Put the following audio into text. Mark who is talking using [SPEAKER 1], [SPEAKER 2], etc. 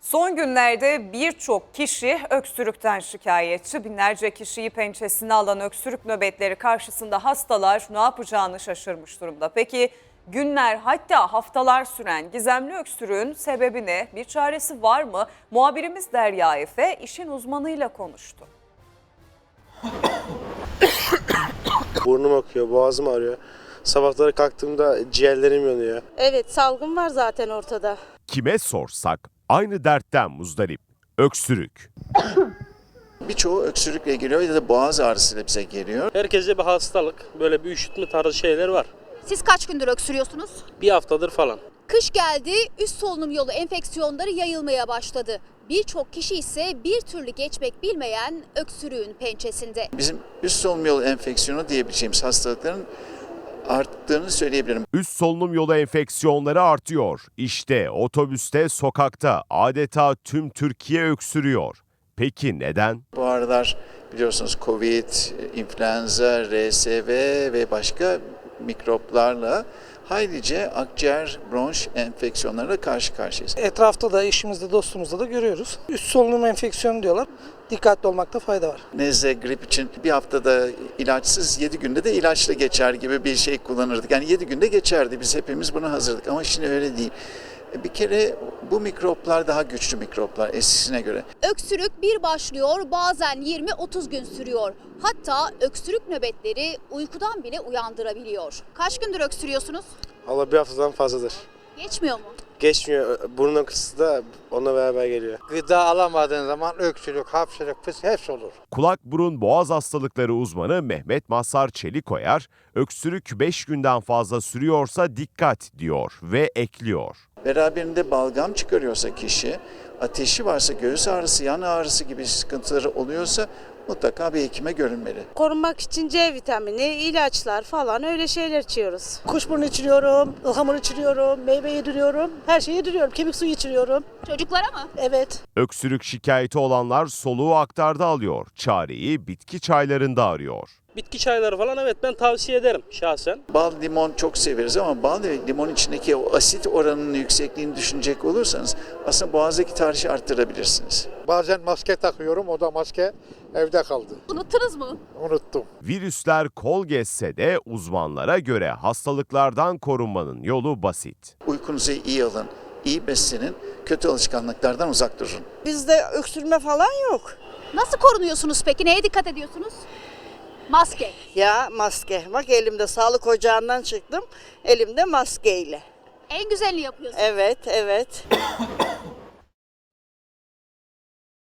[SPEAKER 1] Son günlerde birçok kişi öksürükten şikayetçi. Binlerce kişiyi pençesine alan öksürük nöbetleri karşısında hastalar ne yapacağını şaşırmış durumda. Peki günler hatta haftalar süren gizemli öksürüğün sebebi ne? Bir çaresi var mı? Muhabirimiz Derya Efe işin uzmanıyla konuştu.
[SPEAKER 2] Burnum akıyor, boğazım ağrıyor. Sabahları kalktığımda ciğerlerim yanıyor.
[SPEAKER 3] Evet, salgın var zaten ortada.
[SPEAKER 4] Kime sorsak aynı dertten muzdarip. Öksürük.
[SPEAKER 5] Birçoğu öksürükle geliyor ya da boğaz ağrısıyla bize geliyor.
[SPEAKER 6] Herkeste bir hastalık, böyle bir üşütme tarzı şeyler var.
[SPEAKER 7] Siz kaç gündür öksürüyorsunuz?
[SPEAKER 6] Bir haftadır falan.
[SPEAKER 7] Kış geldi, üst solunum yolu enfeksiyonları yayılmaya başladı. Birçok kişi ise bir türlü geçmek bilmeyen öksürüğün pençesinde.
[SPEAKER 5] Bizim üst solunum yolu enfeksiyonu diyebileceğimiz hastalıkların arttığını söyleyebilirim.
[SPEAKER 4] Üst solunum yolu enfeksiyonları artıyor. İşte otobüste, sokakta adeta tüm Türkiye öksürüyor. Peki neden?
[SPEAKER 5] Bu aralar biliyorsunuz Covid, influenza, RSV ve başka mikroplarla haylice akciğer, bronş enfeksiyonlarına karşı karşıyayız.
[SPEAKER 8] Etrafta da, işimizde, dostumuzda da görüyoruz. Üst solunum enfeksiyonu diyorlar. Dikkatli olmakta fayda var.
[SPEAKER 5] Nezle, grip için bir haftada ilaçsız, 7 günde de ilaçla geçer gibi bir şey kullanırdık. Yani 7 günde geçerdi. Biz hepimiz buna hazırdık ama şimdi öyle değil. Bir kere bu mikroplar daha güçlü mikroplar eskisine göre.
[SPEAKER 7] Öksürük bir başlıyor, bazen 20-30 gün sürüyor. Hatta öksürük nöbetleri uykudan bile uyandırabiliyor. Kaç gündür öksürüyorsunuz?
[SPEAKER 2] Allah bir haftadan fazladır.
[SPEAKER 7] Geçmiyor mu?
[SPEAKER 2] Geçmiyor. Burnun akısı da onunla beraber geliyor.
[SPEAKER 9] Gıda alamadığın zaman öksürük, hapşırık, fıs hepsi olur.
[SPEAKER 4] Kulak burun boğaz hastalıkları uzmanı Mehmet Mazhar Çelikoyar, öksürük 5 günden fazla sürüyorsa dikkat diyor ve ekliyor.
[SPEAKER 5] Beraberinde balgam çıkarıyorsa kişi, ateşi varsa, göğüs ağrısı, yan ağrısı gibi sıkıntıları oluyorsa mutlaka bir hekime görünmeli.
[SPEAKER 3] Korunmak için C vitamini, ilaçlar falan öyle şeyler içiyoruz.
[SPEAKER 8] Kuşburnu içiriyorum, ıhlamur içiriyorum, meyve yediriyorum, her şeyi yediriyorum. Kemik suyu içiriyorum.
[SPEAKER 7] Çocuklara mı?
[SPEAKER 8] Evet.
[SPEAKER 4] Öksürük şikayeti olanlar soluğu aktarda alıyor. Çareyi bitki çaylarında arıyor.
[SPEAKER 6] Bitki çayları falan evet ben tavsiye ederim şahsen.
[SPEAKER 5] Bal, limon çok severiz ama bal ve limon içindeki o asit oranının yüksekliğini düşünecek olursanız aslında boğazdaki tahrişi arttırabilirsiniz.
[SPEAKER 9] Bazen maske takıyorum, o da maske evde kaldı.
[SPEAKER 7] Unuttunuz mu?
[SPEAKER 9] Unuttum.
[SPEAKER 4] Virüsler kol gezse de uzmanlara göre hastalıklardan korunmanın yolu basit.
[SPEAKER 5] Uykunuzu iyi alın, iyi beslenin, kötü alışkanlıklardan uzak durun.
[SPEAKER 3] Bizde öksürme falan yok.
[SPEAKER 7] Nasıl korunuyorsunuz peki? Neye dikkat ediyorsunuz? Maske.
[SPEAKER 3] Ya maske. Bak elimde sağlık ocağından çıktım. Elimde maskeyle.
[SPEAKER 7] En güzelini yapıyorsunuz.
[SPEAKER 3] Evet, evet.